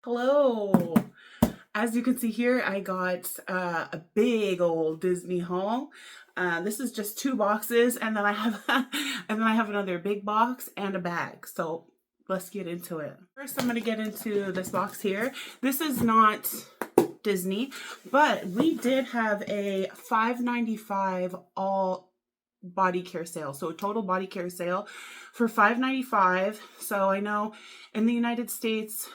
Hello. As you can see here, I got a big old Disney haul. This is just two boxes, and then I have another big box and a bag. So let's get into it. First, I'm gonna get into this box here. This is not Disney, but we did have a $5.95 all body care sale. So a total body care sale for $5.95. So I know in the United States,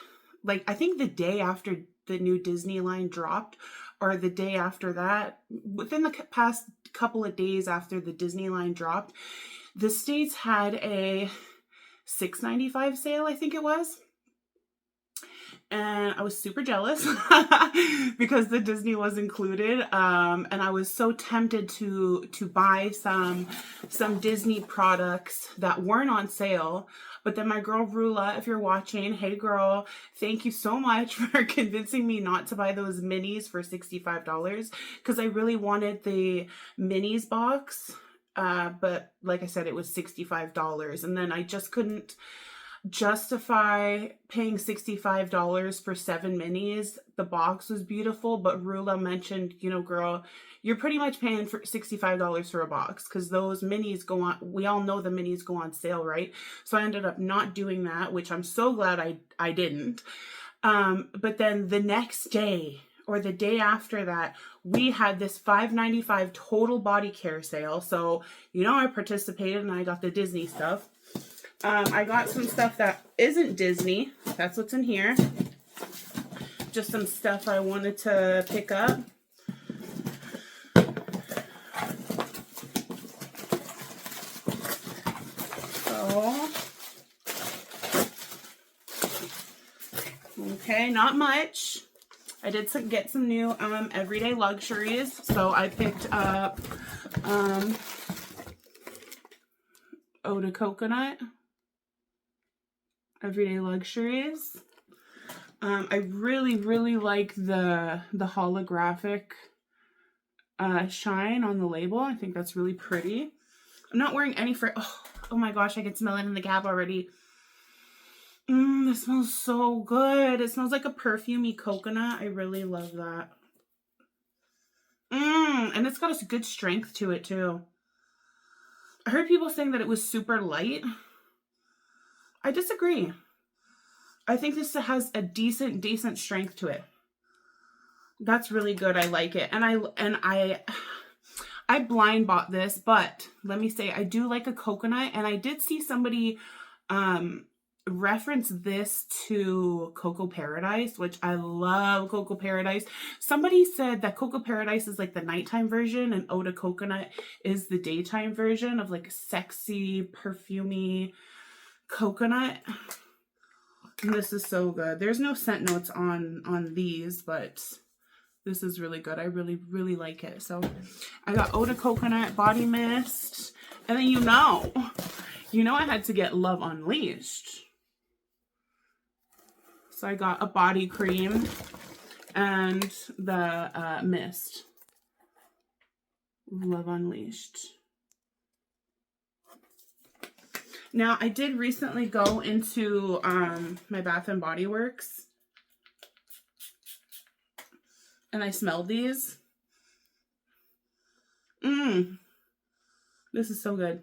like I think the day after the new Disney line dropped, or the day after that, within the past couple of days after the Disney line dropped, the States had a $6.95 sale, I think it was. And I was super jealous because the Disney was included, and I was so tempted to buy some Disney products that weren't on sale. But then my girl Rula, if you're watching, hey girl, thank you so much for convincing me not to buy those minis for $65 because I really wanted the minis box. But like I said, it was $65, and then I just couldn't justify paying $65 for 7 minis. The box was beautiful, but Rula mentioned, girl, you're pretty much paying for $65 for a box because those minis go on. We all know the minis go on sale, right? So I ended up not doing that, which I'm so glad I didn't. But then the next day or the day after that, we had this $5.95 total body care sale. So, I participated and I got the Disney stuff. I got some stuff that isn't Disney. That's what's in here. Just some stuff I wanted to pick up. So, okay, not much. I did get some new everyday luxuries. So I picked up eau de coconut. Everyday luxuries. I really like the holographic shine on the label. I think that's really pretty. I'm not wearing any oh my gosh, I can smell it in the cab already. This smells so good. It smells like a perfumey coconut. I really love that. And it's got a good strength to it too. I heard people saying that it was super light. I disagree. I think this has a decent strength to it. That's really good. I like it. And I blind bought this, but let me say I do like a coconut, and I did see somebody reference this to Cocoa Paradise, which I love Cocoa Paradise. Somebody said that Cocoa Paradise is like the nighttime version and Eau de Coconut is the daytime version of like sexy, perfumey coconut. And this is so good. There's no scent notes on these, but this is really good. I really like it. So I got Eau de Coconut body mist, and then I had to get Love Unleashed. So I got a body cream and the mist. Love Unleashed. Now, I did recently go into my Bath and Body Works, and I smelled these. This is so good.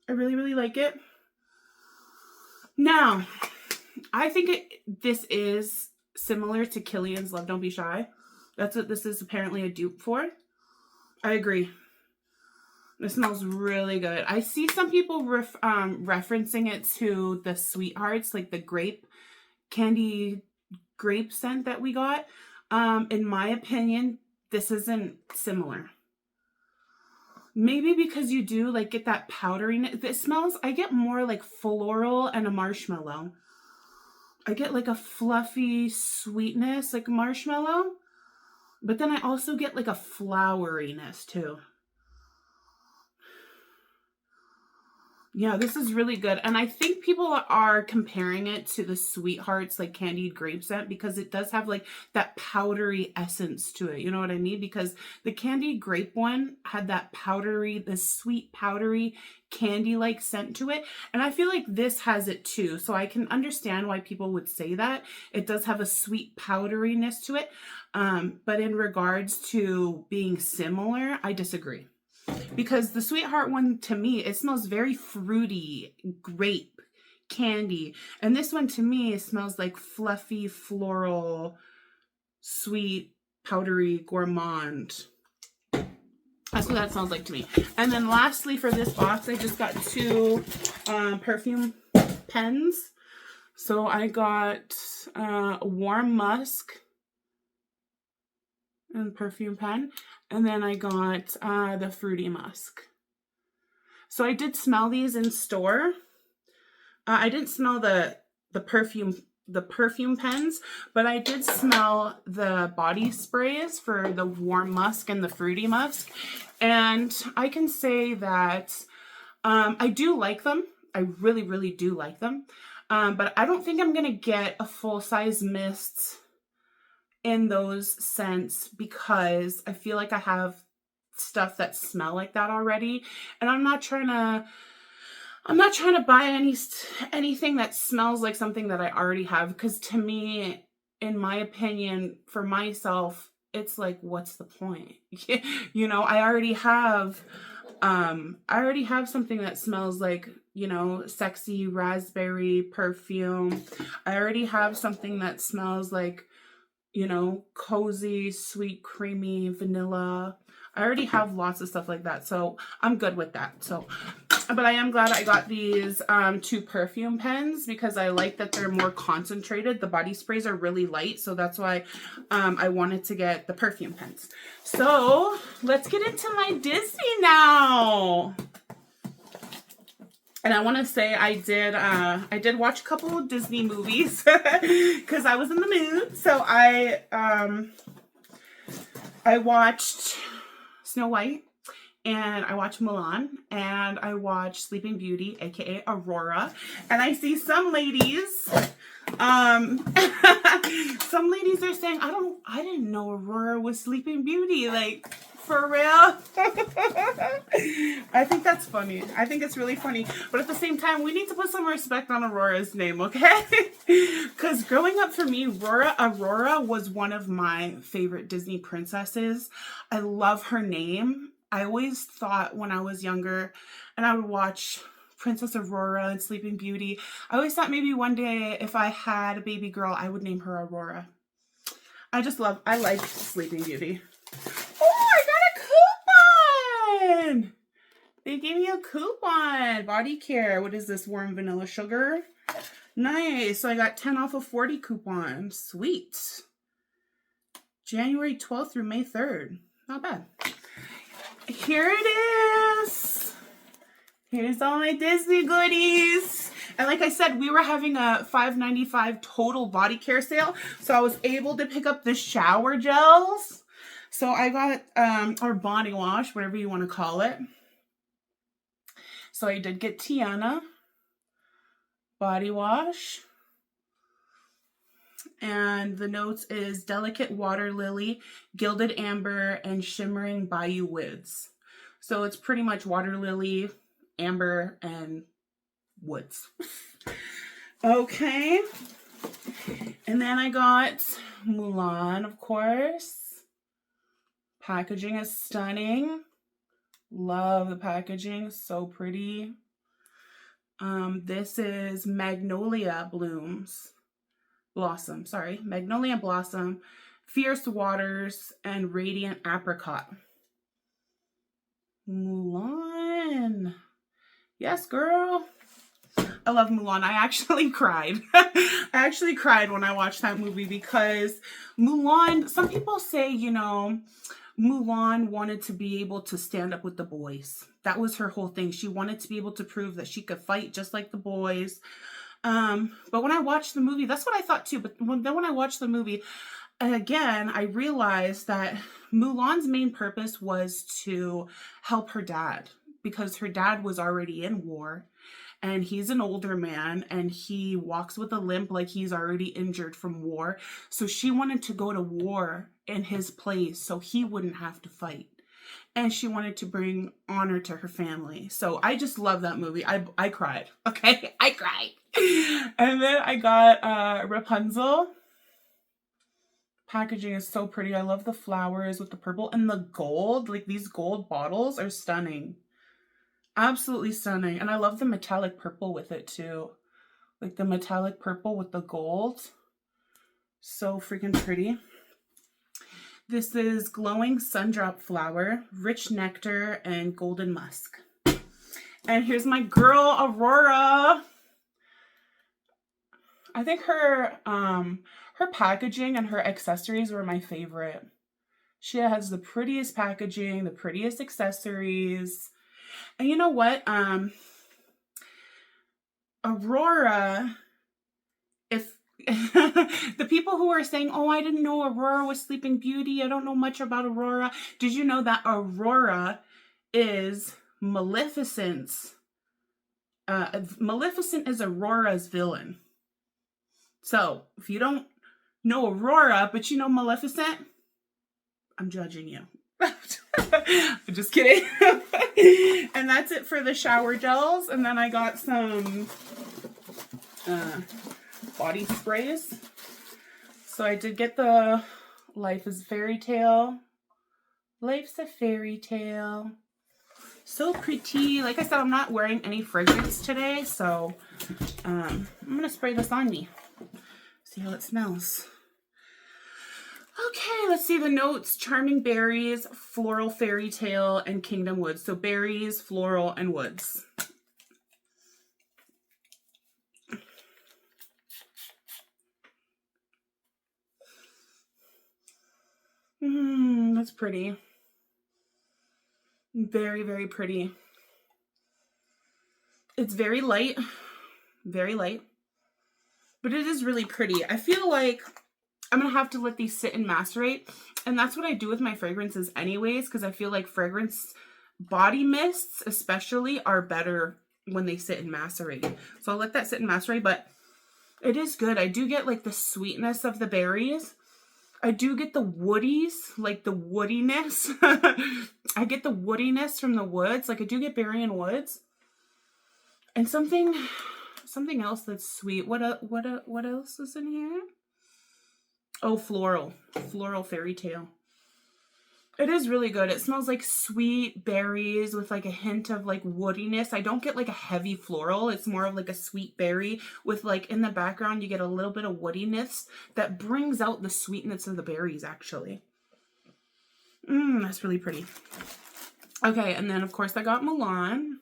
I really like it. Now, I think this is similar to Killian's Love Don't Be Shy. That's what this is apparently a dupe for. I agree. It smells really good. I see some people referencing it to the Sweethearts, like the candy grape scent that we got. In my opinion, this isn't similar. Maybe because you do like get that powderiness. It smells, I get more like floral and a marshmallow. I get like a fluffy sweetness, like marshmallow. But then I also get like a floweriness too. Yeah, this is really good. And I think people are comparing it to the Sweethearts, like candied grape scent, because it does have like that powdery essence to it. You know what I mean? Because the candied grape one had that powdery, the sweet powdery candy-like scent to it. And I feel like this has it too. So I can understand why people would say that. It does have a sweet powderiness to it. But in regards to being similar, I disagree. Because the Sweetheart one, to me, it smells very fruity, grape, candy. And this one, to me, it smells like fluffy, floral, sweet, powdery, gourmand. That's what that sounds like to me. And then lastly, for this box, I just got two perfume pens. So I got Warm Musk and perfume pen. And then I got the Fruity Musk. So I did smell these in store. I didn't smell the perfume pens, but I did smell the body sprays for the Warm Musk and the Fruity Musk. And I can say that I do like them. I really, really do like them. But I don't think I'm going to get a full-size mist in those scents because I feel like I have stuff that smell like that already. And I'm not trying to buy anything that smells like something that I already have, because to me, in my opinion, for myself, it's like, what's the point? You know, I already have something that smells like, you know, sexy raspberry perfume. I already have something that smells like, you know, cozy, sweet, creamy vanilla. I already have lots of stuff like that, so I'm good with that. So, but I am glad I got these two perfume pens because I like that they're more concentrated. The body sprays are really light, so that's why I wanted to get the perfume pens. So let's get into my Disney now. And I want to say I did watch a couple of Disney movies because I was in the mood. So I watched Snow White, and I watched Mulan, and I watched Sleeping Beauty, aka Aurora. And I see some ladies, some ladies are saying, I didn't know Aurora was Sleeping Beauty. Like, for real? I think that's funny. I think it's really funny. But at the same time, we need to put some respect on Aurora's name, okay? Because growing up for me, Aurora was one of my favorite Disney princesses. I love her name. I always thought when I was younger and I would watch Princess Aurora and Sleeping Beauty, I always thought maybe one day if I had a baby girl, I would name her Aurora. I like Sleeping Beauty. Oh, I got a coupon! They gave me a coupon. Body Care. What is this? Warm vanilla sugar. Nice. So I got 10 off of 40 coupons. Sweet. January 12th through May 3rd. Not bad. Here it is. Here's all my Disney goodies. And like I said, we were having a $5.95 total body care sale. So I was able to pick up the shower gels. So I got, or body wash, whatever you want to call it. So I did get Tiana body wash. And the notes is Delicate Water Lily, Gilded Amber, and Shimmering Bayou Woods. So it's pretty much water lily, amber, and woods. Okay. And then I got Mulan, of course. Packaging is stunning. Love the packaging. So pretty. This is Magnolia Blossom, Fierce Waters, and Radiant Apricot. Mulan. Yes, girl. I love Mulan. I actually cried. I actually cried when I watched that movie because Mulan, some people say, you know, Mulan wanted to be able to stand up with the boys. That was her whole thing. She wanted to be able to prove that she could fight just like the boys. But when I watched the movie, that's what I thought too. But then when I watched the movie, again, I realized that Mulan's main purpose was to help her dad because her dad was already in war. and he's an older man and he walks with a limp like he's already injured from war. So she wanted to go to war in his place so he wouldn't have to fight. And she wanted to bring honor to her family. So I just love that movie. I cried. Okay, I cried. And then I got Rapunzel. Packaging is so pretty. I love the flowers with the purple and the gold. Like, these gold bottles are stunning. Absolutely stunning. And I love the metallic purple with it too. Like the metallic purple with the gold. So freaking pretty. This is glowing sundrop flower, rich nectar, and golden musk. And here's my girl, Aurora. I think her packaging and her accessories were my favorite. She has the prettiest packaging, the prettiest accessories. And you know what? Aurora, if the people who are saying, oh, I didn't know Aurora was Sleeping Beauty, I don't know much about Aurora. Did you know that Aurora is Maleficent's? Maleficent is Aurora's villain. So if you don't know Aurora, but you know Maleficent, I'm judging you. I'm just kidding. And that's it for the shower gels. And then I got some body sprays. So I did get the Life is Fairy Tale. Life's a Fairy Tale. So pretty. Like I said, I'm not wearing any fragrance today, so I'm gonna spray this on me. See how it smells. Okay, let's see the notes. Charming berries, floral fairy tale, and kingdom woods. So berries, floral, and woods. That's pretty. Very, very pretty. It's very light, but it is really pretty. I feel like I'm going to have to let these sit and macerate. And that's what I do with my fragrances anyways, because I feel like fragrance body mists especially are better when they sit and macerate. So I'll let that sit and macerate, but it is good. I do get like the sweetness of the berries. I do get the woodies, like the woodiness. I get the woodiness from the woods. Like I do get berry and woods. And something else that's sweet. What else is in here? Oh, floral fairy tale. It is really good. It smells like sweet berries with like a hint of like woodiness. I don't get like a heavy floral. It's more of like a sweet berry with like in the background you get a little bit of woodiness that brings out the sweetness of the berries actually. That's really pretty. Okay, and then of course I got Milan.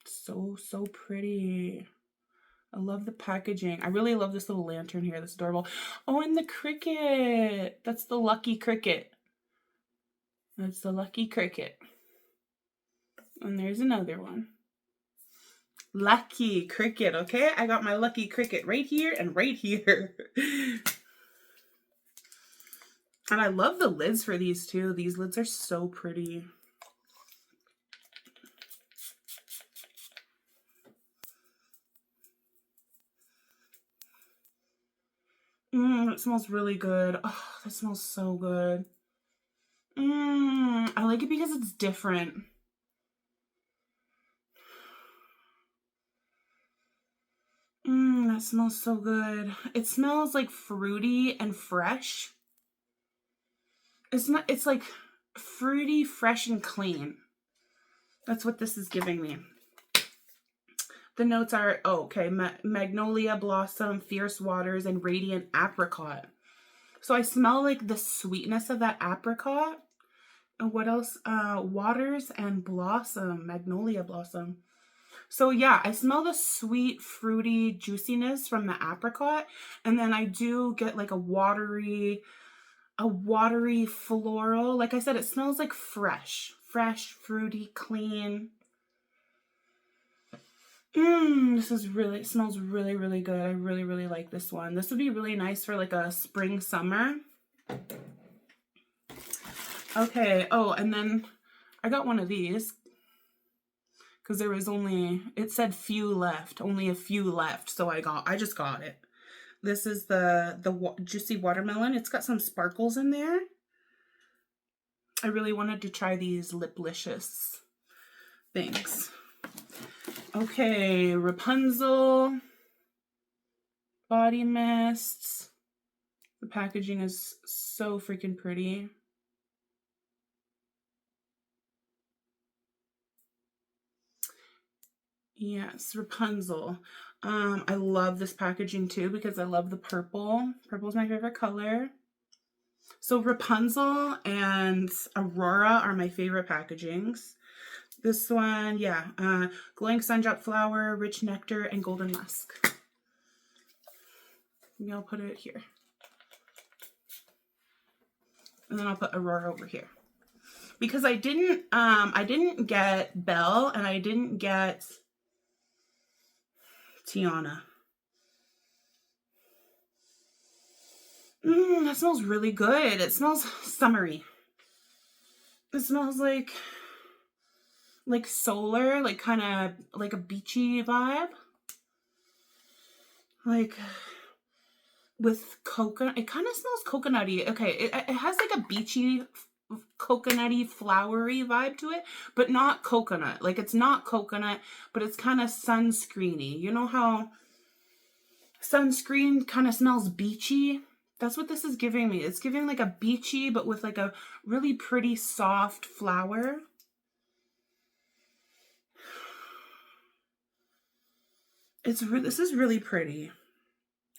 So pretty. I love the packaging. I really love this little lantern here. That's adorable. Oh, and the cricket. That's the lucky cricket. That's the lucky cricket. And there's another one. Lucky cricket, okay? I got my lucky cricket right here and right here. And I love the lids for these too. These lids are so pretty. It smells really good. Oh, that smells so good. I like it because it's different. That smells so good. It smells like fruity and fresh. It's like fruity, fresh, and clean. That's what this is giving me. The notes are, magnolia blossom, fierce waters, and radiant apricot. So I smell like the sweetness of that apricot. And what else? Waters and blossom, magnolia blossom. So yeah, I smell the sweet, fruity juiciness from the apricot. And then I do get like a watery floral. Like I said, it smells like fresh, fruity, clean. It smells really, really good. I really, really like this one. This would be really nice for like a spring, summer. Okay. Oh, and then I got one of these. because there was only, it said few left, only a few left. So I just got it. This is the juicy watermelon. It's got some sparkles in there. I really wanted to try these Liplicious things. Okay, Rapunzel body mists. The packaging is so freaking pretty. Yes, Rapunzel. I love this packaging too because I love the purple. Purple's my favorite color. So Rapunzel and Aurora are my favorite packagings. This one, yeah, glowing sundrop flower, rich nectar, and golden musk. Maybe I'll put it here. And then I'll put Aurora over here. Because I didn't get Belle and I didn't get Tiana. That smells really good. It smells summery. It smells like solar, like kind of like a beachy vibe. Like with coconut. It kind of smells coconutty. Okay, it has like a beachy, coconutty, flowery vibe to it, but not coconut. Like it's not coconut, but it's kind of sunscreeny. You know how sunscreen kind of smells beachy? That's what this is giving me. It's giving like a beachy, but with like a really pretty soft flower. This is really pretty.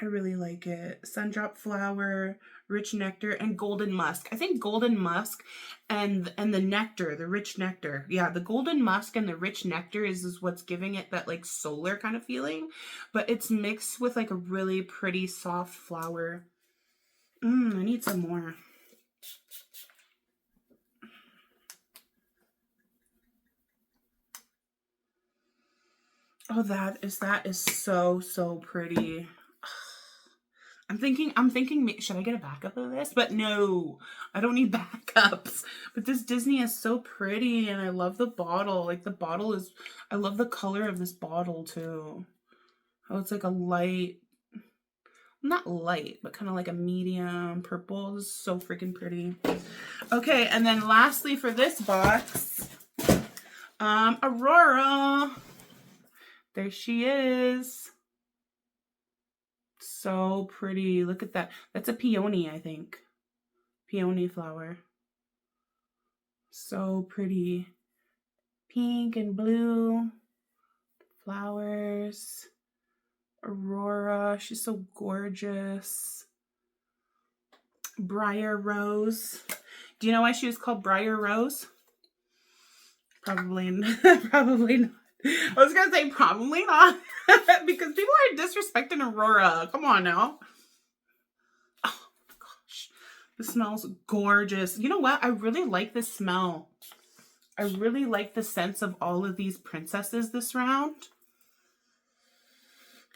I really like it. Sundrop flower, rich nectar, and golden musk. I think golden musk and the nectar, the rich nectar. Yeah, the golden musk and the rich nectar is what's giving it that like solar kind of feeling. But it's mixed with like a really pretty soft flower. I need some more. Oh, that is so pretty. I'm thinking, should I get a backup of this? But no, I don't need backups. But this Disney is so pretty, and I love the bottle. Like, the bottle is, I love the color of this bottle, too. Oh, it's like a light, not light, but kind of like a medium purple. This is so freaking pretty. Okay, and then lastly for this box, Aurora. There she is. So pretty. Look at that. That's a peony, I think. Peony flower. So pretty. Pink and blue. Flowers. Aurora. She's so gorgeous. Briar Rose. Do you know why she was called Briar Rose? Probably not. I was going to say probably not. Because people are disrespecting Aurora. Come on now. Oh my gosh. This smells gorgeous. You know what? I really like this smell. I really like the sense of all of these princesses this round.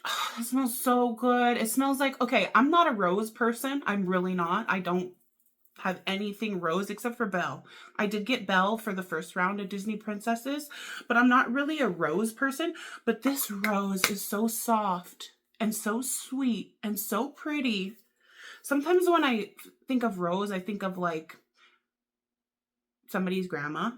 Oh, it smells so good. It smells like, okay, I'm not a rose person. I'm really not. I don't have anything rose except for Belle. I did get Belle for the first round of Disney princesses, but I'm not really a rose person. But this rose is so soft and so sweet and so pretty. Sometimes when I think of rose, I think of like somebody's grandma.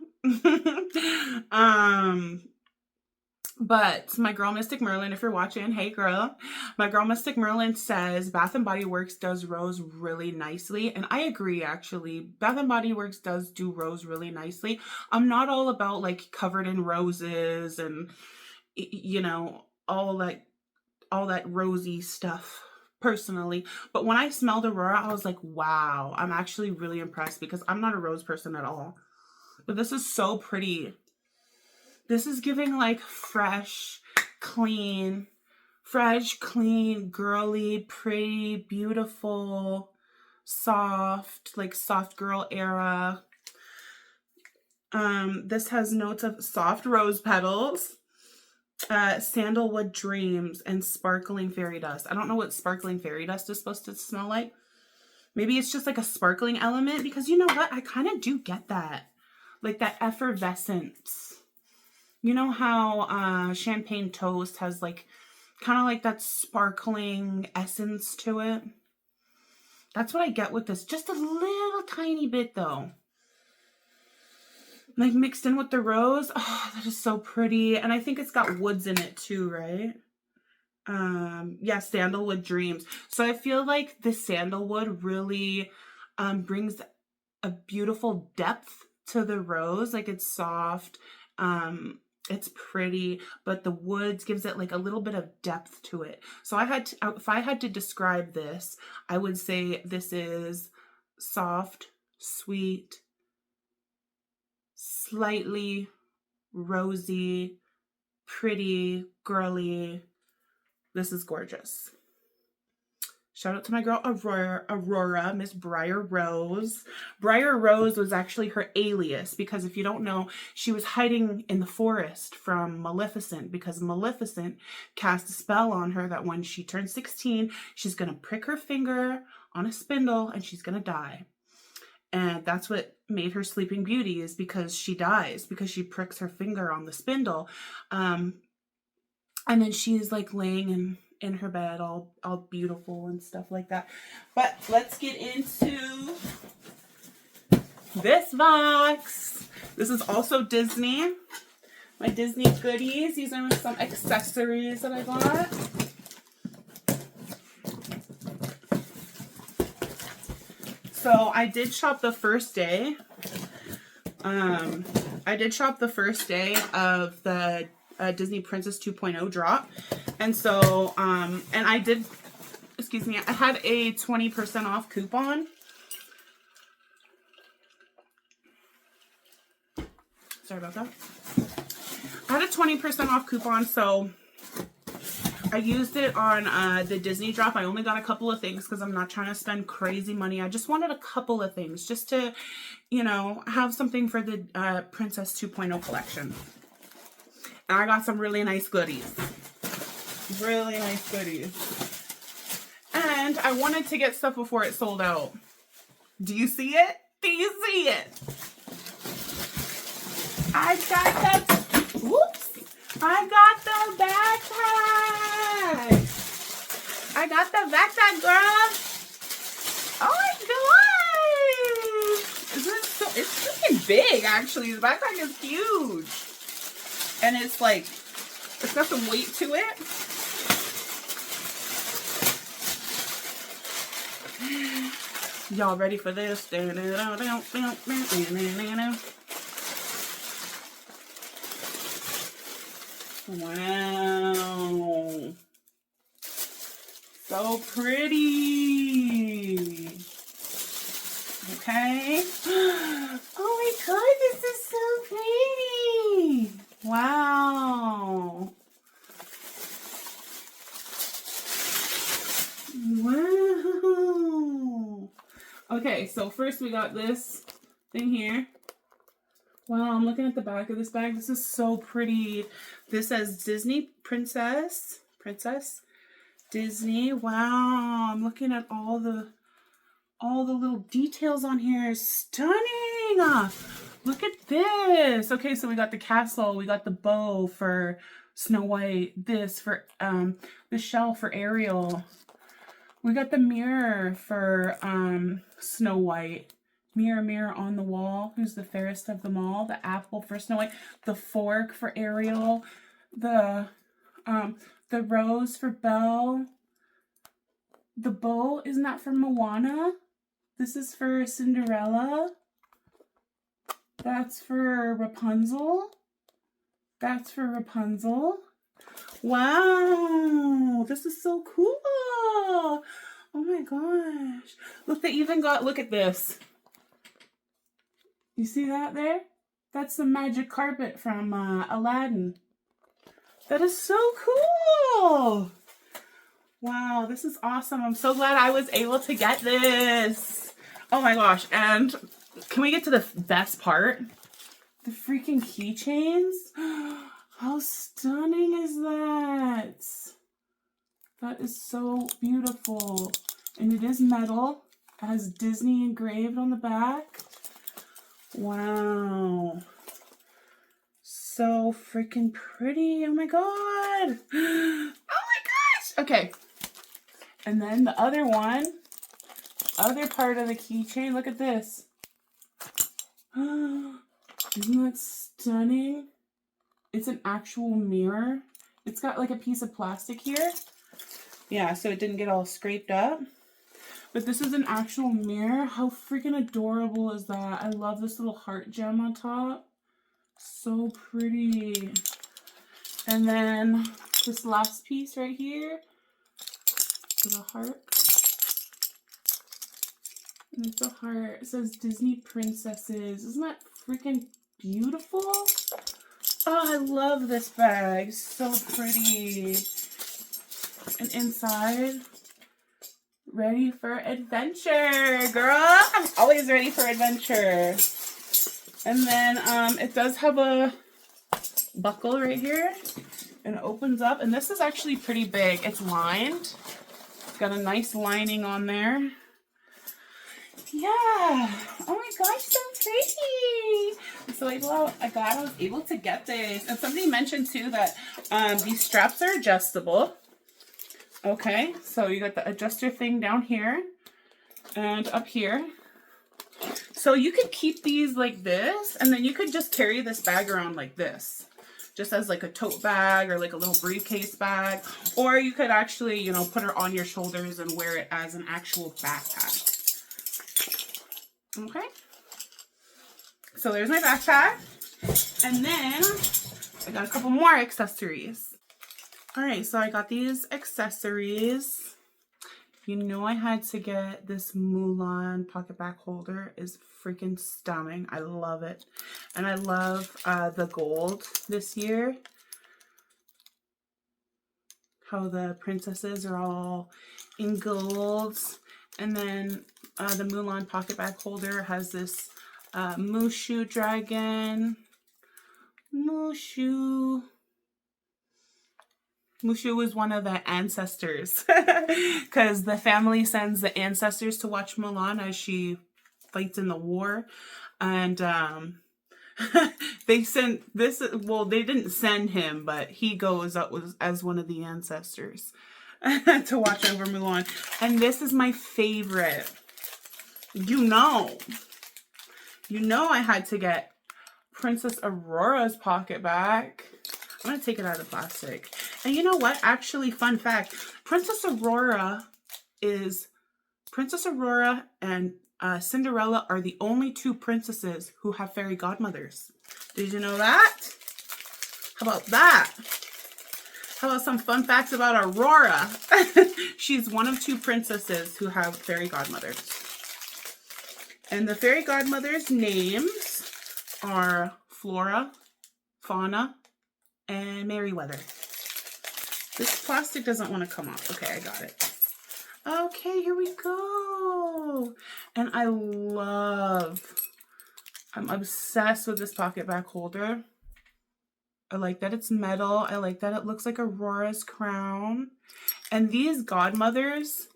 But my girl Mystic Merlin, if you're watching, hey girl, my girl Mystic Merlin says Bath and Body Works does rose really nicely. And I agree, actually. Bath and Body Works does do rose really nicely. I'm not all about like covered in roses and, you know, all that rosy stuff personally. But when I smelled Aurora, I was like, wow, I'm actually really impressed because I'm not a rose person at all. But this is so pretty. This is giving like fresh, clean, girly, pretty, beautiful, soft, like soft girl era. This has notes of soft rose petals, sandalwood dreams, and sparkling fairy dust. I don't know what sparkling fairy dust is supposed to smell like. Maybe it's just like a sparkling element because you know what? I kind of do get that. Like that effervescence. You know how champagne toast has like kind of like that sparkling essence to it? That's what I get with this. Just a little tiny bit though. Like mixed in with the rose. Oh, that is so pretty. And I think it's got woods in it too, right? Yeah, sandalwood dreams. So I feel like the sandalwood really brings a beautiful depth to the rose. Like it's soft, it's pretty, but the woods gives it like a little bit of depth to it. So if I had to describe this, I would say this is soft, sweet, slightly rosy, pretty, girly. This is gorgeous. Shout out to my girl Aurora, Miss Briar Rose. Briar Rose was actually her alias because if you don't know, she was hiding in the forest from Maleficent because Maleficent cast a spell on her that when she turns 16, she's going to prick her finger on a spindle and she's going to die. And that's what made her Sleeping Beauty, is because she dies because she pricks her finger on the spindle. And then she's like laying in her bed all beautiful and stuff like that. But let's get into this box. This is also Disney. My Disney goodies. These are some accessories that I got. So I did shop the first day. I did shop the first day of the Disney Princess 2.0 drop. And so, and I did, excuse me, I had a 20% off coupon. Sorry about that. I had a 20% off coupon, so I used it on the Disney drop. I only got a couple of things because I'm not trying to spend crazy money. I just wanted a couple of things just to, you know, have something for the Princess 2.0 collection. And I got some really nice goodies. Really nice goodies. And I wanted to get stuff before it sold out. Do you see it? Do you see it? I got the, whoops. I got the backpack. I got the backpack, girl. Oh my god. It's freaking big, actually. The backpack is huge. And it's like, it's got some weight to it. Y'all ready for this? Wow. So pretty. Okay. Oh my god, this is so pretty. Wow. Wow. Okay, so first we got this thing here. Wow, I'm looking at the back of this bag. This is so pretty. This says Disney Princess Disney. Wow, I'm looking at all the little details on here. Stunning. Look at this. Okay, so we got the castle, we got the bow for Snow White, this for the shell for Ariel. We got the mirror for Snow White. Mirror, mirror on the wall, who's the fairest of them all? The apple for Snow White, the fork for Ariel, the rose for Belle. The bow, isn't that for Moana? This is for Cinderella. That's for Rapunzel. That's for Rapunzel. Wow, this is so cool. Oh my gosh. Look, they even got, look at this. You see that there? That's the magic carpet from Aladdin. That is so cool. Wow, this is awesome. I'm so glad I was able to get this. Oh my gosh. And can we get to the best part? The freaking keychains. How stunning is that? That is so beautiful. And it is metal. It has Disney engraved on the back. Wow. so freaking pretty. Oh my god. Oh my gosh. Okay. And then the other one, other part of the keychain, look at this. Isn't that stunning? It's an actual mirror. It's got like a piece of plastic here. Yeah, so it didn't get all scraped up. But this is an actual mirror. How freaking adorable is that? I love this little heart gem on top. So pretty. And then this last piece right here is a heart. And it's a heart. It says Disney Princesses. Isn't that freaking beautiful? Oh, I love this bag. So pretty. And inside, ready for adventure, girl. I'm always ready for adventure. And then it does have a buckle right here. And it opens up. And this is actually pretty big. It's lined. It's got a nice lining on there. Yeah. Oh my gosh, so pretty. So I was able to get this. And somebody mentioned too that these straps are adjustable. Okay, so you got the adjuster thing down here and up here. So you could keep these like this, and then you could just carry this bag around like this, just as like a tote bag or like a little briefcase bag. Or you could actually, you know, put her on your shoulders and wear it as an actual backpack. Okay, so there's my backpack. And then I got a couple more accessories. All right, so I got these accessories. You know I had to get this Mulan Pocketbac holder. Is freaking stunning. I love it. And I love the gold this year. How the princesses are all in golds. And then the Mulan Pocketbac holder has this Mushu dragon. Mushu was one of the ancestors because the family sends the ancestors to watch Mulan as she fights in the war. And they sent this, well, they didn't send him, but he goes up as one of the ancestors to watch over Mulan. And this is my favorite. You know I had to get Princess Aurora's Pocketbac. I'm going to take it out of the plastic. And you know what? Actually, fun fact. Princess Aurora and Cinderella are the only two princesses who have fairy godmothers. Did you know that? How about that? How about some fun facts about Aurora? She's one of two princesses who have fairy godmothers. And the fairy godmothers' names are Flora, Fauna, and Merryweather. This plastic doesn't want to come off. Okay, I got it. Okay, here we go. And I'm obsessed with this Pocketbac holder. I like that it's metal. I like that it looks like Aurora's crown. And these godmothers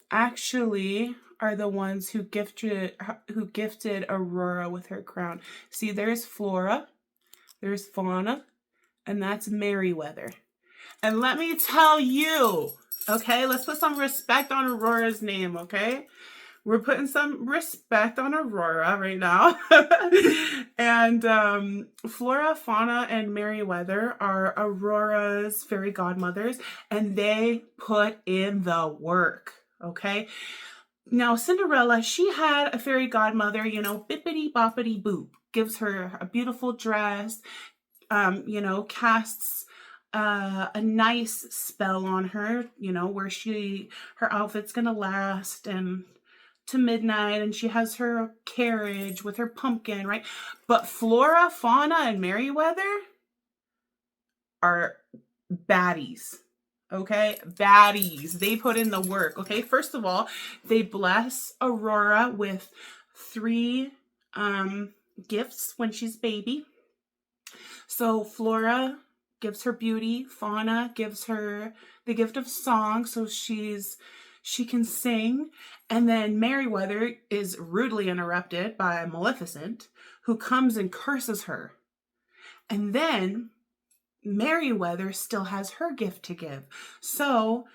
actually are the ones who gifted Aurora with her crown. See, there's Flora, there's Fauna, and that's Merryweather. And let me tell you, okay, let's put some respect on Aurora's name, okay? We're putting some respect on Aurora right now. And Flora, Fauna, and Merryweather are Aurora's fairy godmothers, and they put in the work, okay? Now, Cinderella, she had a fairy godmother, you know, bippity boppity boop, gives her a beautiful dress, you know, casts a nice spell on her, you know, where her outfit's gonna last and to midnight, and she has her carriage with her pumpkin, right? But Flora, Fauna, and Merryweather are baddies. Okay, baddies. They put in the work. Okay, first of all, they bless Aurora with 3 gifts when she's baby. So Flora gives her beauty. Fauna gives her the gift of song, so she can sing. And then Merryweather is rudely interrupted by Maleficent, who comes and curses her. And then Merryweather still has her gift to give. So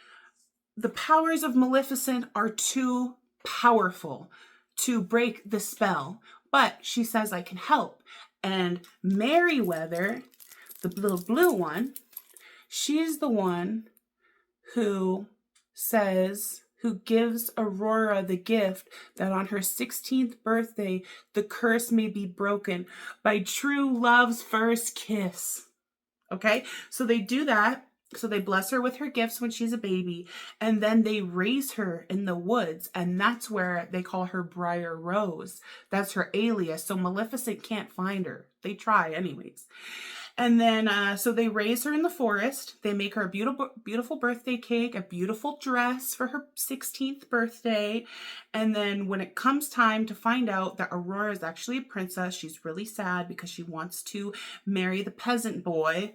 the powers of Maleficent are too powerful to break the spell, but she says, I can help. And Merryweather, the little blue one, she's the one who gives Aurora the gift that on her 16th birthday, the curse may be broken by true love's first kiss. Okay, so they do that. So they bless her with her gifts when she's a baby, and then they raise her in the woods, and that's where they call her Briar Rose. That's her alias, so Maleficent can't find her. They try anyways. And then, so they raise her in the forest. They make her a beautiful, beautiful birthday cake, a beautiful dress for her 16th birthday. And then when it comes time to find out that Aurora is actually a princess, she's really sad because she wants to marry the peasant boy,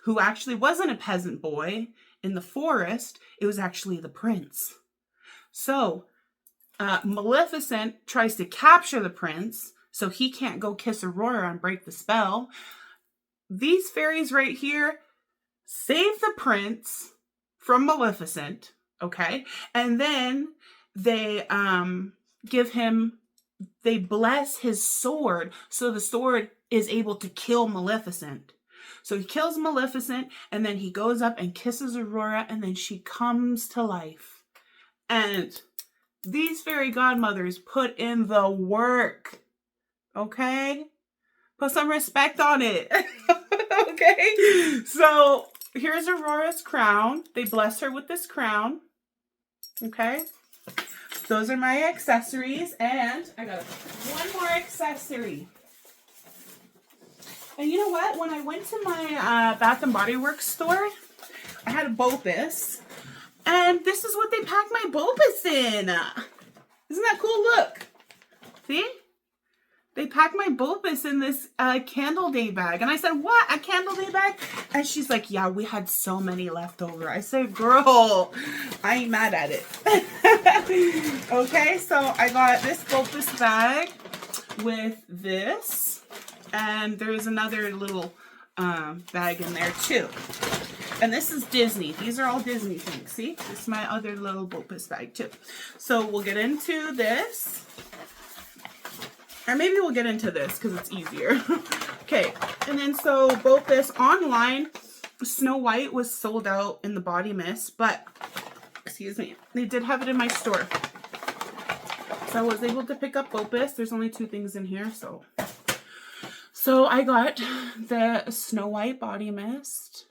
who actually wasn't a peasant boy in the forest. It was actually the prince. So Maleficent tries to capture the prince so he can't go kiss Aurora and break the spell. These fairies right here save the prince from Maleficent, okay? And then they they bless his sword so the sword is able to kill Maleficent. So he kills Maleficent, and then he goes up and kisses Aurora, and then she comes to life. And these fairy godmothers put in the work, okay? Put some respect on it, okay? So here's Aurora's crown. They bless her with this crown, okay? Those are my accessories, and I got one more accessory. And you know what? When I went to my Bath & Body Works store, I had a Bopus. And this is what they packed my Bopus in. Isn't that cool? Look. See? They packed my Bopus in this Candle Day bag. And I said, what? A Candle Day bag? And she's like, yeah, we had so many left over. I said, girl, I ain't mad at it. Okay, so I got this Bopus bag with this. And there's another little bag in there too. And this is Disney. These are all Disney things. See? This is my other little Bopus bag too. So we'll get into this. Or maybe we'll get into this because it's easier. Okay. And then so Bopus online, Snow White was sold out in the body mist. But, excuse me, they did have it in my store. So I was able to pick up Bopus. There's only 2 things in here, So I got the Snow White body mist.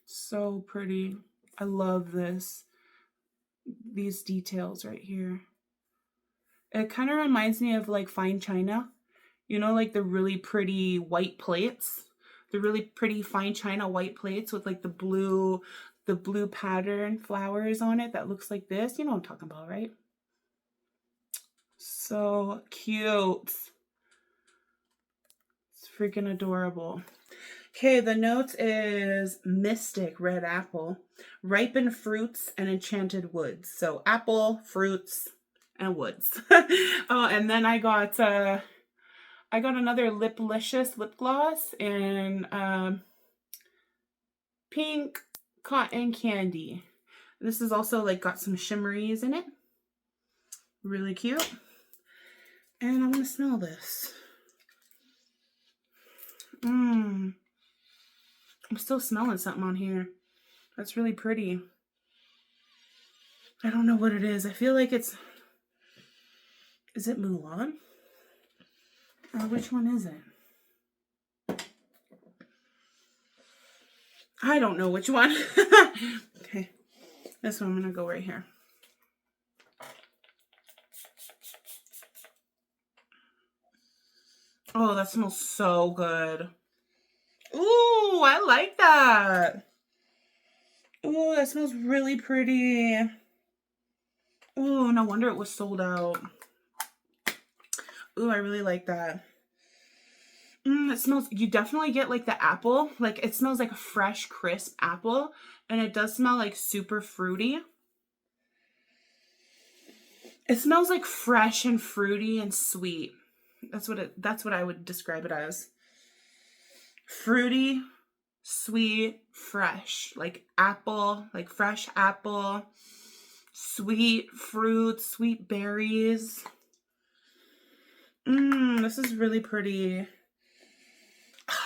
So pretty. I love this. These details right here. It kind of reminds me of like fine china. You know, like the really pretty white plates. The really pretty fine china white plates with like the blue pattern flowers on it that looks like this. You know what I'm talking about, right? So cute. It's freaking adorable. Okay, the notes is Mystic Red Apple, Ripened Fruits, and Enchanted Woods. So apple, fruits, and woods. Oh, and then I got another Liplicious lip gloss in pink cotton candy. This is also like got some shimmeries in it. Really cute. And I'm gonna smell this. I'm still smelling something on here. That's really pretty. I don't know what it is. I feel like is it Mulan? Or which one is it? I don't know which one. Okay. This one I'm gonna go right here. Oh, that smells so good. Ooh, I like that. Ooh, that smells really pretty. Ooh, no wonder it was sold out. Ooh, I really like that. It smells, you definitely get like the apple. Like it smells like a fresh, crisp apple. And it does smell like super fruity. It smells like fresh and fruity and sweet. That's what I would describe it as. Fruity, sweet, fresh, like apple, like fresh apple, sweet fruit, sweet berries. This is really pretty.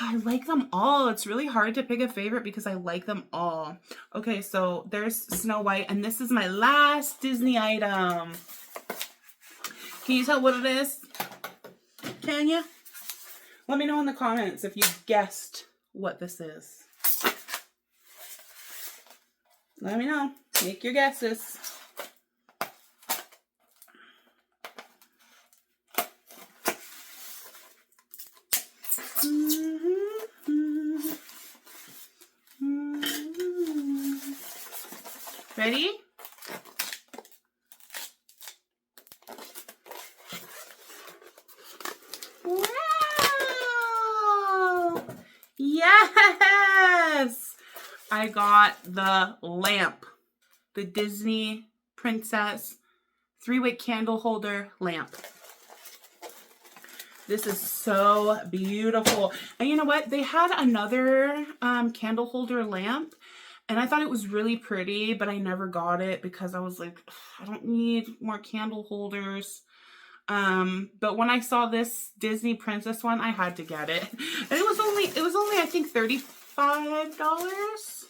I like them all. It's really hard to pick a favorite because I like them all. Okay, so there's Snow White, and this is my last Disney item. Can you tell what it is? Can you? Let me know in the comments if you guessed what this is. Let me know. Make your guesses. Ready? Wow! Yes! I got the lamp. The Disney Princess 3-wick candle holder lamp. This is so beautiful. And you know what? They had another candle holder lamp, and I thought it was really pretty, but I never got it because I was like, I don't need more candle holders. But when I saw this Disney Princess one, I had to get it. And it was only I think $35.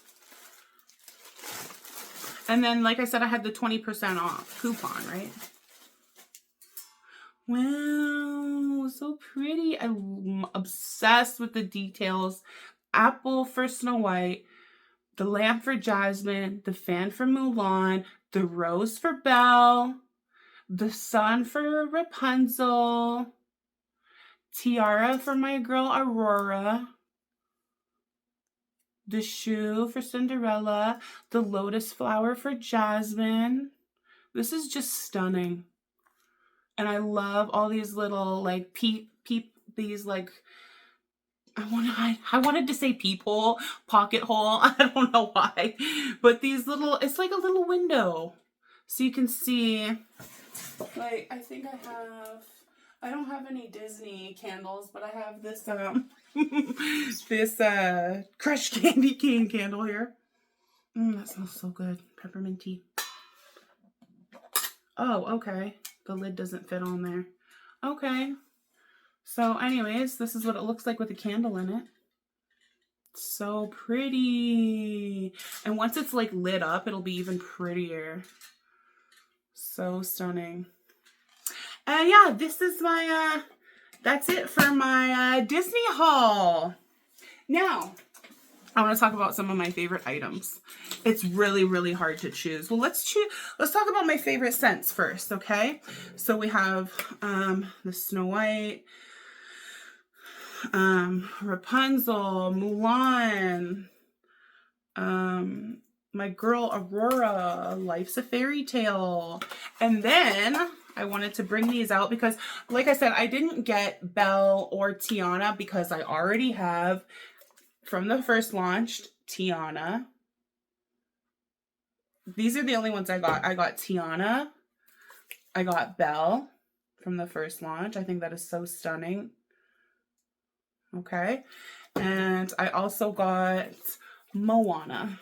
And then, like I said, I had the 20% off coupon, right? Wow, so pretty. I'm obsessed with the details. Apple for Snow White, the lamp for Jasmine, the fan for Mulan, the rose for Belle, the sun for Rapunzel, tiara for my girl Aurora, the shoe for Cinderella, the lotus flower for Jasmine. This is just stunning. And I love all these little like these like, I wanted to say peephole, pocket hole. I don't know why, but these little, it's like a little window. So you can see, like, I think I don't have any Disney candles, but I have this, this, crushed candy cane candle here. That smells so good. Peppermint tea. Oh, okay. The lid doesn't fit on there. Okay. So anyways, this is what it looks like with a candle in it. So pretty. And once it's like lit up, it'll be even prettier. So stunning. And yeah, this is my, that's it for my Disney haul. Now, I want to talk about some of my favorite items. It's really, really hard to choose. Well, let's talk about my favorite scents first, okay? So we have the Snow White, Rapunzel, Mulan, my girl Aurora, Life's a Fairy Tale. And then I wanted to bring these out because, like I said, I didn't get Belle or Tiana because I already have, from the first launched, Tiana. These are the only ones I got. I got Tiana. I got Belle from the first launch. I think that is so stunning. Okay. And I also got Moana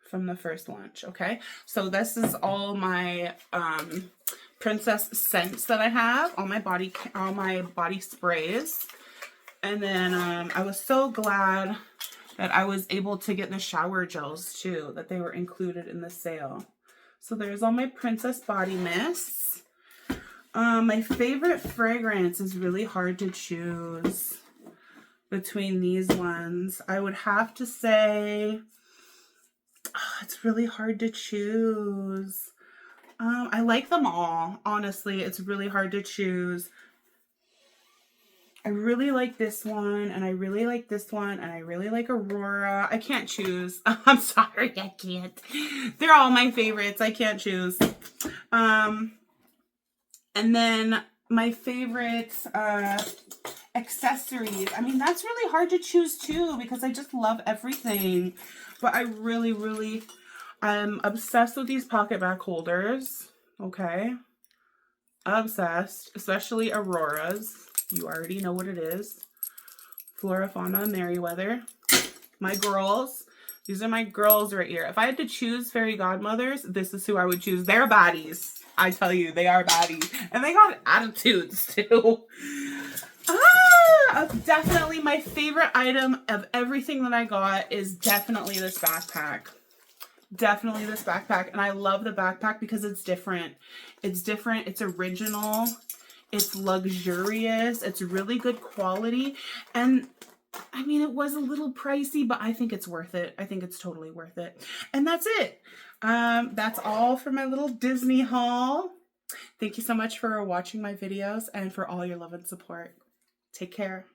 from the first launch. Okay. So this is all my princess scents that I have. All my body sprays. And then I was so glad that I was able to get the shower gels too, that they were included in the sale. So there's all my princess body mists. My favorite fragrance is really hard to choose between these ones. I would have to say, it's really hard to choose. I like them all. Honestly, it's really hard to choose. I really like this one, and I really like this one, and I really like Aurora. I can't choose. I'm sorry, I can't. They're all my favorites. I can't choose. And then my favorite accessories. I mean, that's really hard to choose too because I just love everything. But I really, really, I'm obsessed with these Pocketbac holders. Okay. Obsessed, especially Aurora's. You already know what it is. Flora, Fauna, Merriweather. My girls. These are my girls right here. If I had to choose fairy godmothers, this is who I would choose. They're baddies. I tell you, they are baddies. And they got attitudes, too. Definitely my favorite item of everything that I got is definitely this backpack. Definitely this backpack. And I love the backpack because it's different. It's different. It's original. It's luxurious. It's really good quality. And I mean, it was a little pricey, but I think it's worth it. I think it's totally worth it. And that's it. That's all for my little Disney haul. Thank you so much for watching my videos and for all your love and support. Take care.